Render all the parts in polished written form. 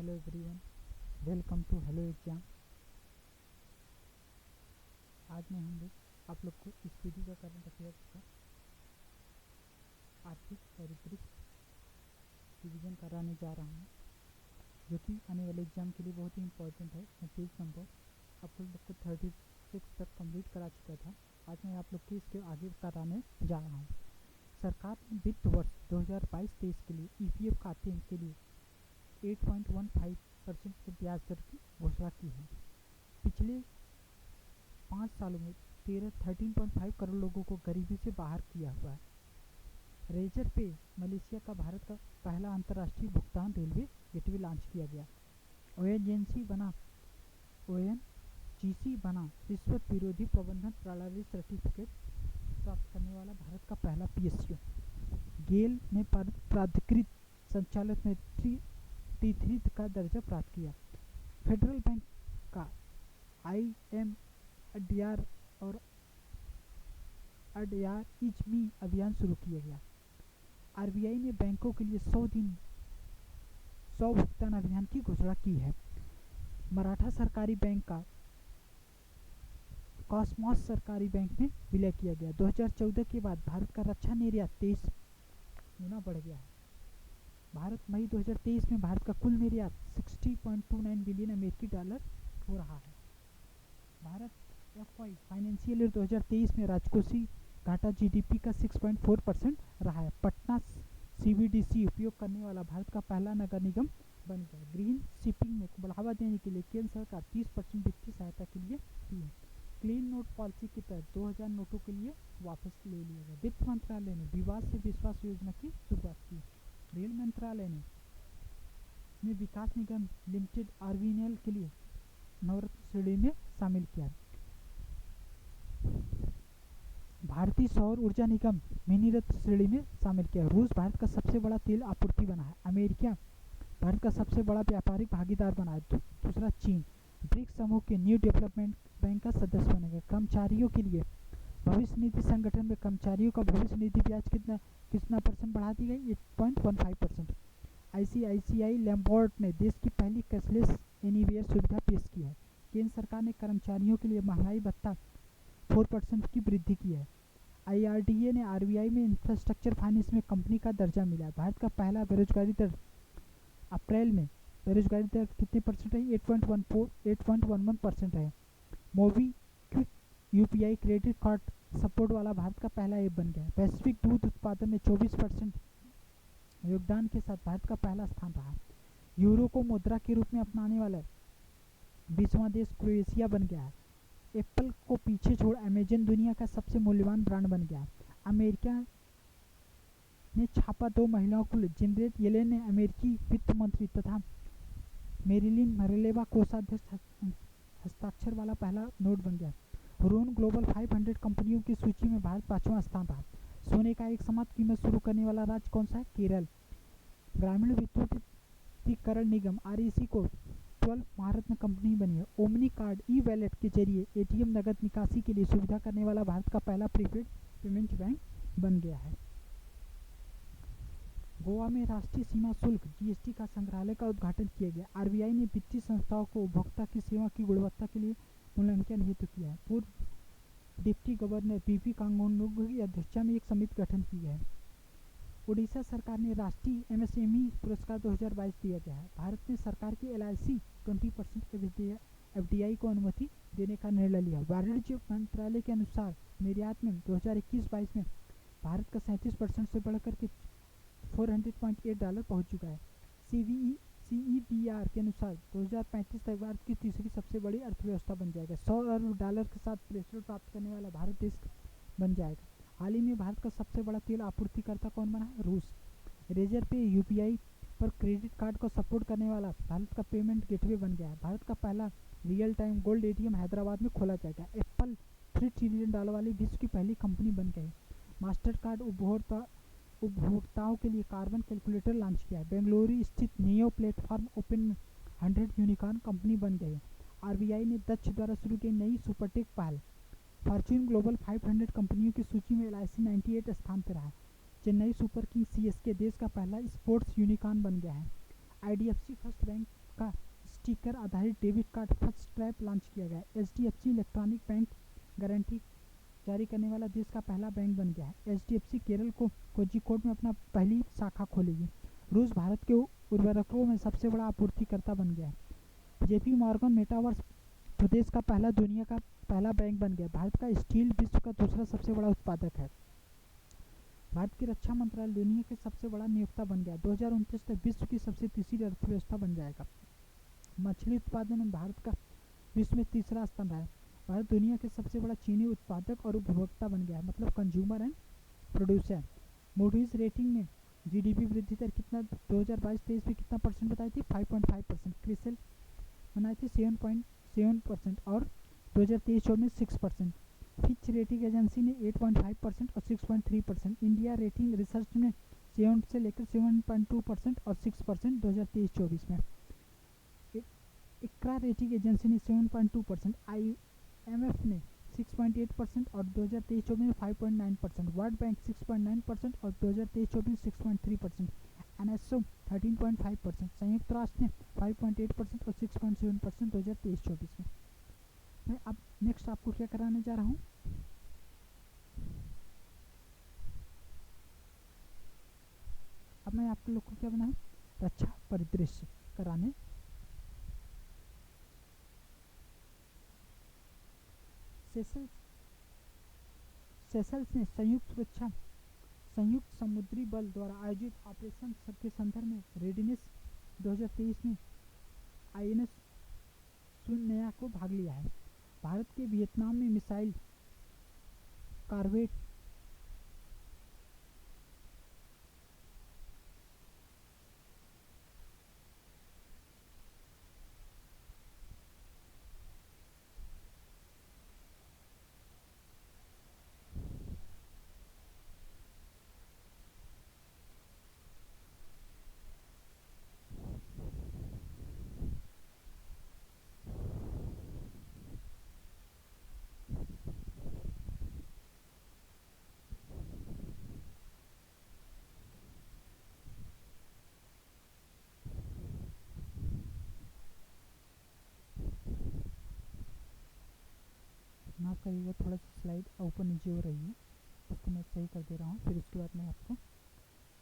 Hello everyone, welcome to hello exam. आज मैं हम लोग आप लोग को इस वीडियो का करंट अफेयर्स का आर्थिक परिदृश्य रिवीजन कराने जा रहा हूँ, जो कि आने वाले एग्जाम के लिए बहुत ही इम्पोर्टेंट है। मैं पेज नंबर आप लोग को 36 तक कंप्लीट करा चुका था। आज मैं आप लोग को इसके आगे कराने जा रहा हूँ। सरकार ने वित्त वर्ष 2022-23 के लिए EPF खाते के लिए 8.15% के ब्याज दर की घोषणा की है। पिछले 5 सालों में 13.5 करोड़ लोगों को गरीबी से बाहर किया हुआ है। रेजर पे मलेशिया का भारत का पहला अंतर्राष्ट्रीय भुगतान रेलवे गेटवे लॉन्च किया गया। ONGC बना रिश्वत विरोधी प्रबंधन प्रणाली सर्टिफिकेट प्राप्त करने वाला भारत का पहला PSU। गेल ने प्राधिकृत संचालक में T3 का दर्जा प्राप्त किया। फेडरल बैंक का IMDR और ADR इच मी अभियान शुरू किया गया। RBI ने बैंकों के लिए 100 भुगतान अभियान की घोषणा की है। मराठा सरकारी बैंक का कॉसमॉस सरकारी बैंक में विलय किया गया। 2014 के बाद भारत का रक्षा निर्यात 23 गुना बढ़ गया है। मई 2023 में भारत का कुल निर्यात 60.29 बिलियन अमेरिकी डॉलर हो रहा है। भारत FY फाइनेंशियल ईयर 2023 में राजकोषीय घाटा GDP का 6.4% रहा है। पटना CBDC उपयोग करने वाला भारत का पहला नगर निगम बन गया। ग्रीन शिपिंग में बढ़ावा देने के लिए केंद्र सरकार 30% वित्तीय सहायता के लिए दी है। क्लीन नोट पॉलिसी के तहत 2000 नोटों के लिए वापस ले लिया गया। वित्त मंत्रालय ने विवाद से विश्वास योजना की शुरुआत की। रेल मंत्रालय ने विकास निगम लिमिटेड RVNL के लिए नवरत्न श्रेणी में शामिल किया। भारतीय सौर ऊर्जा निगम मिनीरत्न श्रेणी में शामिल किया। रूस भारत का सबसे बड़ा तेल आपूर्ति बना है। अमेरिका भारत का सबसे बड़ा व्यापारिक भागीदार बना है। दूसरा चीन ब्रिक्स समूह के न्यू डेवलपमेंट बैंक का सदस्य बनेगा। कर्मचारियों के लिए भविष्य निधि संगठन में कर्मचारियों का भविष्य निधि ब्याज कितना परसेंट बढ़ा दी गई? 8.15%। ICICI लैम्बोर्ट ने देश की पहली कैशलेस एनीवेयर सुविधा पेश की है। केंद्र सरकार ने कर्मचारियों के लिए महंगाई भत्ता 4% की वृद्धि की है। IRDA ने RBI में इंफ्रास्ट्रक्चर फाइनेंस में कंपनी का दर्जा मिला है। भारत का पहला बेरोजगारी दर अप्रैल में बेरोजगारी दर कितने परसेंट है? 8.11% है। MobiKwik UPI credit card support वाला भारत का पहला ऐप बन गया है। वैश्विक दूध उत्पादन में 24% योगदान के साथ भारत का पहला स्थान रहा। यूरो को मुद्रा के रूप में अपनाने वाला 20वां देश क्रोएशिया बन गया है। एप्पल को पीछे छोड़ अमेजन दुनिया का सबसे मूल्यवान ब्रांड बन गया। अमेरिका ने छापा 2 महिलाओं को। जेनेट येलेन ने अमेरिकी वित्त मंत्री तथा मेरिलिन मरेलेवा कोषाध्यक्ष हस्ताक्षर वाला पहला नोट बन गया। रोन ग्लोबल 500 कंपनियों की सूची में भारत 5वां स्थान रहा। सोने का एक समाप्त कीमत शुरू करने वाला राज्य कौन सा है? केरल। ग्रामीण विद्युतीकरण निगम REC को 12 महारत्न कंपनी बनी है। ओमनी कार्ड वॉलेट के जरिए ATM नगद निकासी के लिए सुविधा करने वाला भारत का पहला प्रीपेड पेमेंट बैंक बन गया है। गोवा में राष्ट्रीय सीमा शुल्क GST का संग्रहालय का उद्घाटन किया गया। RBI ने वित्तीय संस्थाओं को उपभोक्ता की सेवा की गुणवत्ता के लिए मूल्यांकन हेतु किया है। पूर्व डिप्टी गवर्नर BP कांगोनगो की अध्यक्षता में एक समिति गठन की है। उड़ीसा सरकार ने राष्ट्रीय MSME पुरस्कार 2022 दिया गया है। भारत ने सरकार की LIC 20% FDI को अनुमति देने का निर्णय लिया। वाणिज्य मंत्रालय के अनुसार निर्यात में 2021-22 में भारत का 37% से बढ़कर के $400.8 पहुंच चुका है। CEDR के अनुसार 2035 तक भारत की तीसरी सबसे बड़ी अर्थव्यवस्था बन जाएगा। $100 अरब के साथ प्रेशर प्राप्त करने वाला भारत देश बन जाएगा। हाल ही में भारत का सबसे बड़ा तेल आपूर्तिकर्ता कौन बना है? रूस। रेजर पे UPI पर क्रेडिट कार्ड को सपोर्ट करने वाला भारत का पेमेंट गेटवे बन गया है। भारत का पहला real time gold ATM Hyderabad में खोला जाएगा। एप्पल $3 ट्रिलियन वाली विश्व की पहली कंपनी बन गई। मास्टर कार्ड उपभोक्ताओं के लिए कार्बन कैलकुलेटर लॉन्च किया है। बेंगलुरु स्थित neo platform open 100 unicorn company बन गई। RBI ने दक्ष द्वारा शुरू की नई सुपरटेक पहल। फॉर्च्यून ग्लोबल 500 कंपनियों की सूची में LIC 98 स्थान पर रहा। चेन्नई सुपर किंग्स CSK देश का पहला स्पोर्ट्स यूनिकॉर्न बन गया है। IDFC फर्स्ट बैंक का स्टिकर आधारित debit card first trap launch किया गया। HDFC इलेक्ट्रॉनिक बैंक गारंटी जारी करने वाला देश का पहला बैंक बन गया है। HDFC केरल को कोझिकोड में अपना पहली शाखा खोलेगी। रूस भारत के उर्वरकों में सबसे बड़ा आपूर्तिकर्ता बन गया है। JP मॉर्गन मेटावर्स प्रदेश का पहला दुनिया का पहला बैंक बन गया। भारत का स्टील विश्व का दूसरा सबसे बड़ा उत्पादक है। भारत की रक्षा मंत्रालय दुनिया के सबसे बड़ा नियोक्ता बन गया। 2029 तक विश्व की सबसे तीसरी अर्थव्यवस्था बन जाएगा। मछली उत्पादन में भारत का विश्व में तीसरा स्थान रहा है। भारत दुनिया के सबसे बड़ा चीनी उत्पादक और उपभोक्ता बन गया है, मतलब consumer and producer. Moody's rating ने GDP वृद्धि दर कितना 2022-23 में कितना परसेंट बताई थी? 5.5%। क्रिसिल बनाई थी 7.7% और 2023-24 में 6%। फिच रेटिंग एजेंसी ने 8.5% और 6.3%। इंडिया रेटिंग रिसर्च ने 7 से लेकर 7.2% और 6% 2023-24 में। इक्रा रेटिंग एजेंसी ने 7.2%। IMF ने 6.8% और 2023-24 में 5.9%। वर्ल्ड बैंक 6.9% और 2023-24 में 6.3%। NSO 13.5%। संयुक्त राष्ट्र ने 5.8% और 6.7% 2023-24 में। मैं अब नेक्स्ट आपको क्या कराने जा रहा हूँ, अब मैं आप लोग को क्या बनाऊँ, रक्षा परिदृश्य कराने। सेशल्स ने संयुक्त समुद्री बल द्वारा आयोजित ऑपरेशन के संदर्भ में रेडीनेस 2023 में INS सुनया को भाग लिया है। भारत के वियतनाम में मिसाइल कॉर्वेट माफ करिएगा, थोड़ा सा स्लाइड ऊपर नीचे हो रही है, उसको मैं सही कर दे रहा हूँ। फिर उसके बाद मैं आपको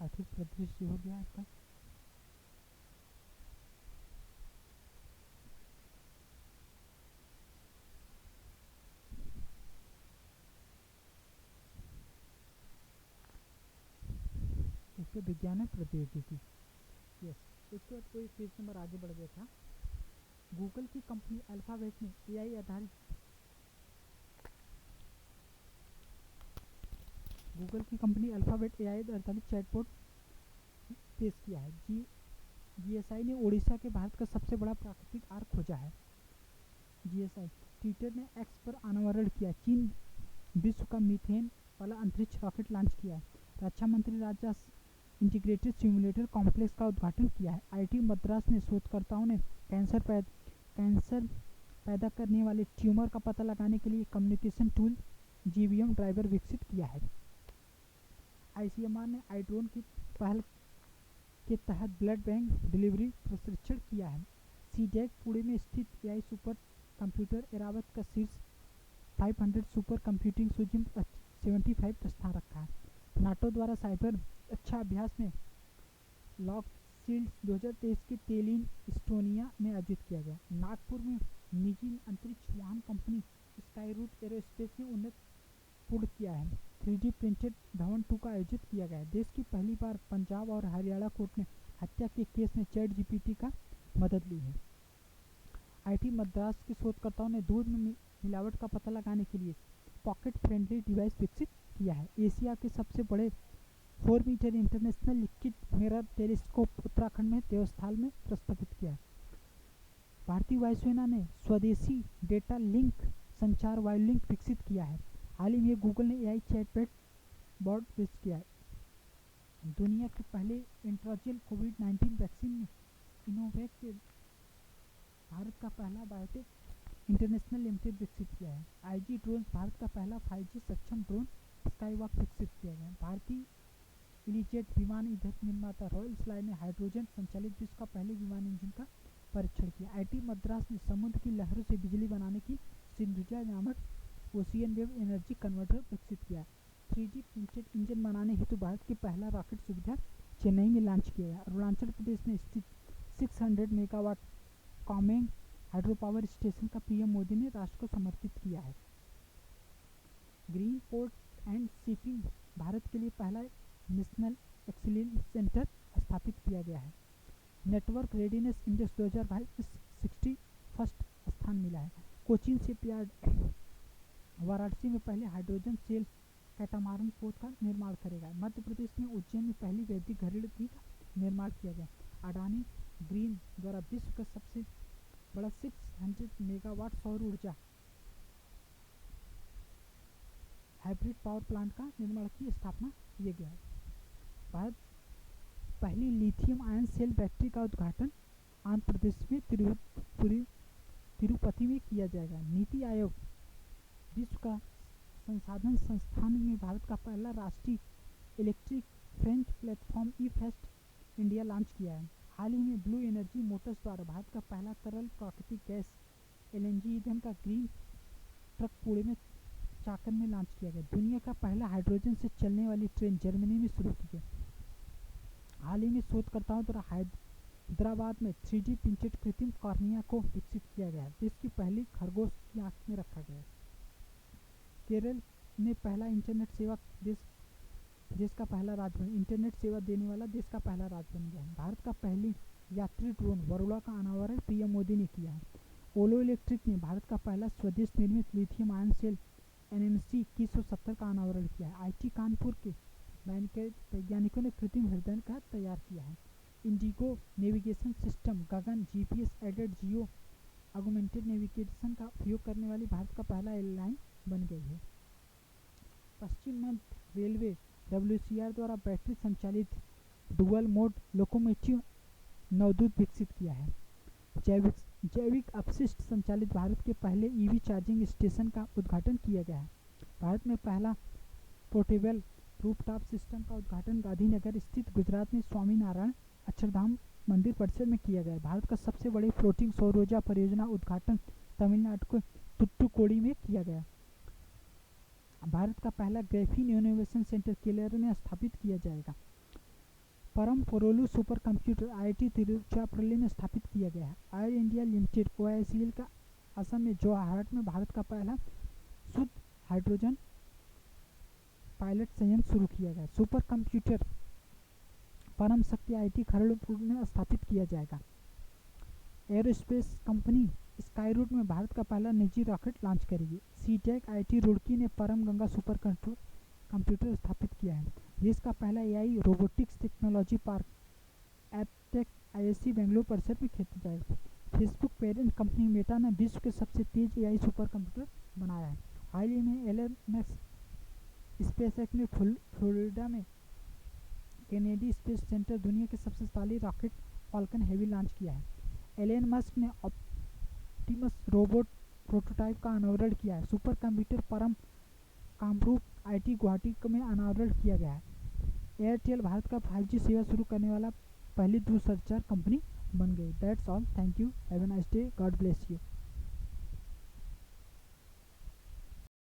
आर्थिक परिदृश्य हो गया आपका। इसके विज्ञान और प्रौद्योगिकी, यस। इसके बाद कोई पेज नंबर आगे बढ़ गया था। गूगल की कंपनी अल्फाबेट ने AI आधारित AI आधारित चैटबॉट पेश किया है। GSI ने ओडिशा के भारत का सबसे बड़ा प्राकृतिक आर खोजा है। GSI ट्विटर ने X पर अनावरण किया। चीन विश्व का मीथेन वाला अंतरिक्ष रॉकेट लॉन्च किया है। रक्षा मंत्री राजनाथ इंटीग्रेटेड सिम्युलेटर कॉम्प्लेक्स का उद्घाटन किया है। IIT मद्रास ने शोधकर्ताओं ने कैंसर पैदा करने वाले ट्यूमर का पता लगाने के लिए कम्युनिकेशन टूल GBM ड्राइवर विकसित किया है। ICMR ने iDrone की पहल के तहत ब्लड बैंक डिलीवरी प्रशिक्षण किया है। CDAC पुणे में स्थित AI सुपर कंप्यूटर एरावत का शीर्ष 500 सुपर कंप्यूटिंग सूची में 75 स्थान रखा है। नाटो द्वारा साइबर अच्छा अभ्यास में लॉक शील्ड 2023 के तेलिन इस्टोनिया में आयोजित किया गया। नागपुर में निजी अंतरिक्ष वाहन कंपनी स्काई रूट एरोस्पेस ने उन्नत पूर्ण किया है। 3D प्रिंटेड धवन 2 का आयोजित किया गया है। देश की पहली बार पंजाब और हरियाणा कोर्ट ने हत्या के केस में ChatGPT का मदद ली है। IIT मद्रास के शोधकर्ताओं ने दूध में मिलावट का पता लगाने के लिए पॉकेट फ्रेंडली डिवाइस विकसित किया है। एशिया के सबसे बड़े 4 metre international liquid mirror telescope Uttarakhand में देवस्थाल में प्रस्तावित किया है। भारतीय वायुसेना ने स्वदेशी डेटा लिंक संचार वायु लिंक विकसित किया है। हाल ही में गूगल ने AI चैटबॉट पेश किया है। दुनिया के पहले इंट्राजेल कोविड-19 वैक्सीन में इनोवेट के भारत का पहला बायोटेक इंटरनेशनल लिमिटेड विकसित किया है। IG ड्रोन भारत का पहला 5G सक्षम ड्रोन स्काईवॉक विकसित किया गया है। भारतीय इलीजेट विमान ईंधन निर्माता रॉयल फ्लाई ने हाइड्रोजन संचालित विश्व का पहले विमान इंजन का परीक्षण किया। आईटी मद्रास ने समुद्र की लहरों से बिजली बनाने की सिंधुजा नामक ओशियन वेव एनर्जी कन्वर्टर विकसित किया। 3D प्रिंटेड इंजन बनाने हेतु भारत की पहला रॉकेट सुविधा चेन्नई में लॉन्च किया गया। अरुणाचल प्रदेश में स्थित 600 megawatt Kameng hydro power station का पीएम मोदी ने राष्ट्र को समर्पित किया है। Green port and shipping Bharat के लिए पहला नेशनल एक्सीलेंस सेंटर स्थापित किया गया है। नेटवर्क रेडीनेस इंडेक्स 2022 में 61 स्थान मिला है। कोचीन शिपयार्ड वाराणसी में पहले हाइड्रोजन सेल कैटामारन पोत का निर्माण करेगा। मध्य प्रदेश में उज्जैन में पहली वैदिक घड़ी का निर्माण किया गया। अडानी ग्रीन द्वारा विश्व का सबसे बड़ा 600 मेगावाट सौर ऊर्जा हाइब्रिड पावर प्लांट का निर्माण की स्थापना किया गया है। भारत पहली लिथियम आयन सेल बैटरी का उद्घाटन आंध्र प्रदेश में तिरुपति में किया जाएगा। नीति आयोग विश्व का संसाधन संस्थान में भारत का पहला राष्ट्रीय इलेक्ट्रिक फ्रेंच प्लेटफॉर्म ई फेस्ट इंडिया लॉन्च किया है। हाल ही में ब्लू एनर्जी मोटर्स द्वारा भारत का पहला तरल प्राकृतिक गैस एलएनजी ईंधन का ग्रीन ट्रक पुणे में चाकन में लॉन्च किया गया। दुनिया का पहला हाइड्रोजन से चलने वाली ट्रेन जर्मनी में शुरू की गई। हाल ही में शोधकर्ताओं द्वारा हैदराबाद में 3D प्रिंटेड कृत्रिम कॉर्निया को विकसित किया गया है। देश की पहली खरगोश की आंख में रखा गया है। केरल ने पहला इंटरनेट सेवा देश का पहला राज्य बन इंटरनेट सेवा देने वाला देश का पहला राज्य बन गया है। भारत का पहली यात्री ड्रोन वरुणा का अनावरण पीएम मोदी ने किया है। ओलो इलेक्ट्रिक ने भारत का पहला स्वदेश निर्मित लिथियम आयन सेल NMC 2170 का अनावरण किया है। आईटी कानपुर के वैज्ञानिकों ने कृत्रिम हृदय का तैयार किया है। इंडिगो नेविगेशन सिस्टम गगन GPS added geo augmented navigation का उपयोग करने वाली भारत का पहला एयरलाइन बन गई है। पश्चिम मध्य रेलवे WCR द्वारा बैटरी संचालित डुअल मोड लोकोमोटिव नवदूत विकसित किया है। जैविक अपशिष्ट संचालित भारत के पहले ईवी चार्जिंग स्टेशन का उद्घाटन किया गया है। भारत में पहला पोर्टेबल रूफटॉप सिस्टम का उद्घाटन गांधीनगर स्थित गुजरात में स्वामीनारायण अक्षरधाम मंदिर परिसर में किया गया है। भारत का सबसे बड़ी फ्लोटिंग सौर ऊर्जा परियोजना उद्घाटन तमिलनाडु के तुट्टुकोडी में किया गया। भारत का पहला ग्राफीन इनोवेशन सेंटर केरल में स्थापित किया जाएगा। परम पोरोलू सुपर कंप्यूटर IIT तिरुचिरापल्ली में स्थापित किया गया है। एयर इंडिया लिमिटेड OICL का असम में जोरहाट में भारत का पहला शुद्ध हाइड्रोजन पायलट संयंत्र शुरू किया गया। सुपर कंप्यूटर परम शक्ति IIT खड़गपुर में स्थापित किया जाएगा। एरोस्पेस कंपनी स्काईरूट में भारत का पहला निजी रॉकेट लॉन्च करेगी। सीटेक IIT रुड़की ने परम गंगा सुपर कंप्यूटर स्थापित किया है। देश का पहला AI robotics technology park Aptech ISC Bengaluru परिसर में खेला जाएगा। फेसबुक पेरेंट कंपनी मेटा ने विश्व के सबसे तेज AI सुपर कंप्यूटर बनाया है। हाल ही में एलन मस्क स्पेसएक्स ने फ्लोरिडा में केनेडी स्पेस सेंटर दुनिया के सबसे शक्तिशाली रॉकेट फाल्कन हेवी लॉन्च किया है। एलन मस्क ने ऑप्टिमस रोबोट प्रोटोटाइप का अनावरण किया है। सुपर कंप्यूटर परम कामरूप IIT गुवाहाटी में अनावरण किया गया है। एयरटेल भारत का 5G सेवा शुरू करने वाला पहली दूरसंचार कंपनी बन गई। That's all, thank you, have a nice day, God bless you.